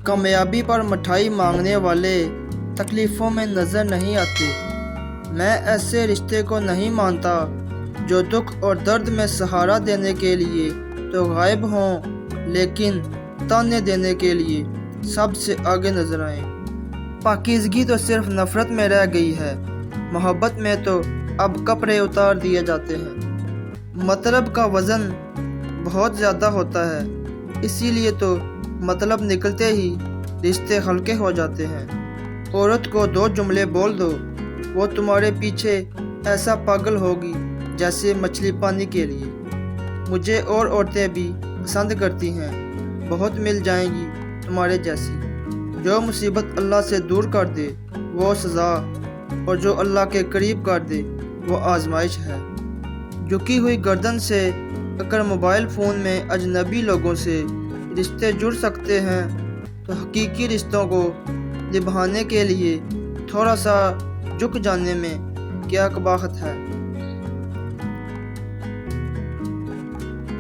کامیابی پر مٹھائی مانگنے والے تکلیفوں میں نظر نہیں آتے۔ میں ایسے رشتے کو نہیں مانتا جو دکھ اور درد میں سہارا دینے کے لیے تو غائب ہوں لیکن تانے دینے کے لیے سب سے آگے نظر آئیں۔ پاکیزگی تو صرف نفرت میں رہ گئی ہے، محبت میں تو اب کپڑے اتار دیے جاتے ہیں۔ مطلب کا وزن بہت زیادہ ہوتا ہے، اسی لیے تو مطلب نکلتے ہی رشتے ہلکے ہو جاتے ہیں۔ عورت کو 2 جملے بول دو، وہ تمہارے پیچھے ایسا پاگل ہوگی جیسے مچھلی پانی کے لیے۔ مجھے اور عورتیں بھی پسند کرتی ہیں، بہت مل جائیں گی تمہارے جیسی۔ جو مصیبت اللہ سے دور کر دے وہ سزا، اور جو اللہ کے قریب کر دے وہ آزمائش ہے۔ جھکی ہوئی گردن سے اگر موبائل فون میں اجنبی لوگوں سے رشتے جڑ سکتے ہیں تو حقیقی رشتوں کو نبھانے کے لیے تھوڑا سا جھک جانے میں کیا قباحت ہے۔